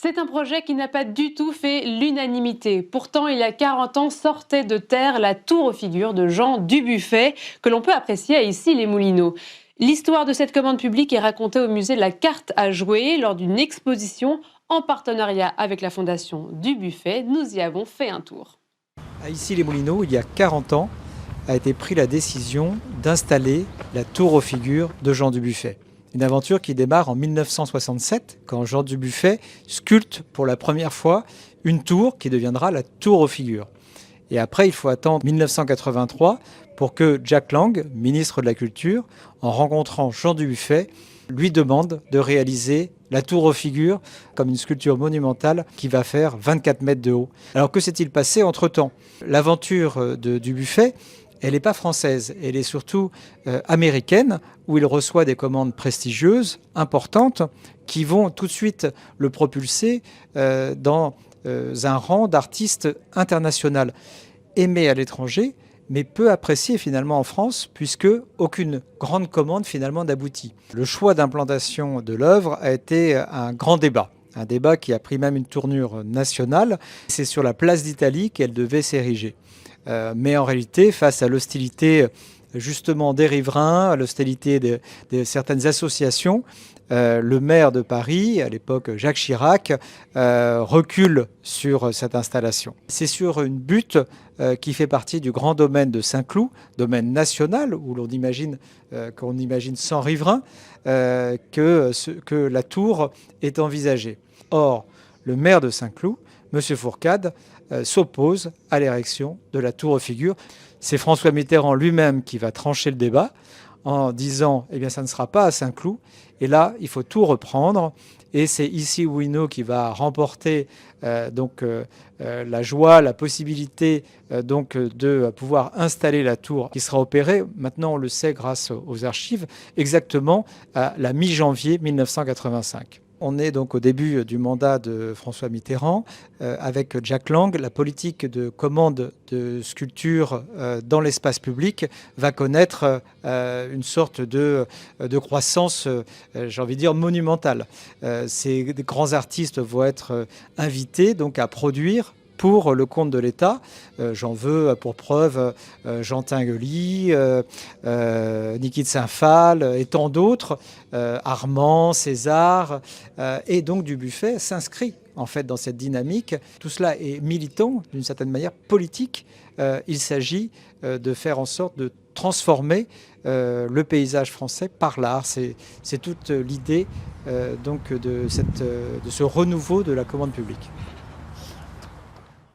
C'est un projet qui n'a pas du tout fait l'unanimité. Pourtant, il y a 40 ans, sortait de terre la tour aux figures de Jean Dubuffet, que l'on peut apprécier à Issy-les-Moulineaux. L'histoire de cette commande publique est racontée au musée de la carte à jouer lors d'une exposition en partenariat avec la fondation Dubuffet. Nous y avons fait un tour. À Issy-les-Moulineaux, il y a 40 ans, a été prise la décision d'installer la tour aux figures de Jean Dubuffet. Une aventure qui démarre en 1967, quand Jean Dubuffet sculpte pour la première fois une tour qui deviendra la tour aux figures. Et après, il faut attendre 1983 pour que Jack Lang, ministre de la Culture, en rencontrant Jean Dubuffet, lui demande de réaliser la tour aux figures comme une sculpture monumentale qui va faire 24 mètres de haut. Alors que s'est-il passé entre-temps? L'aventure de Dubuffet, elle n'est pas française, elle est surtout américaine, où il reçoit des commandes prestigieuses, importantes, qui vont tout de suite le propulser dans un rang d'artiste international, aimé à l'étranger, mais peu apprécié finalement en France, puisque aucune grande commande finalement n'aboutit. Le choix d'implantation de l'œuvre a été un grand débat. Un débat qui a pris même une tournure nationale. C'est sur la place d'Italie qu'elle devait s'ériger. Mais en réalité, face à l'hostilité justement des riverains, à l'hostilité de certaines associations, le maire de Paris, à l'époque Jacques Chirac, recule sur cette installation. C'est sur une butte qui fait partie du grand domaine de Saint-Cloud, domaine national, où l'on imagine, qu'on imagine 100 riverains, que la tour est envisagée. Or, le maire de Saint-Cloud, M. Fourcade, s'oppose à l'érection de la tour aux figures. C'est François Mitterrand lui-même qui va trancher le débat en disant « Eh bien, ça ne sera pas à Saint-Cloud ». Et là, il faut tout reprendre. Et c'est Issy-les-Moulineaux qui va remporter la joie, la possibilité de pouvoir installer la tour qui sera opérée. Maintenant, on le sait grâce aux archives, exactement à la mi-janvier 1985. On est donc au début du mandat de François Mitterrand avec Jack Lang. La politique de commande de sculpture dans l'espace public va connaître une sorte de croissance, j'ai envie de dire, monumentale. Ces grands artistes vont être invités donc à produire pour le compte de l'État. J'en veux pour preuve Jean Tinguely, Niki de Saint-Phal et tant d'autres, Armand, César, et donc Dubuffet s'inscrit en fait dans cette dynamique. Tout cela est militant, d'une certaine manière politique. Il s'agit de faire en sorte de transformer le paysage français par l'art. C'est toute l'idée de ce renouveau de la commande publique.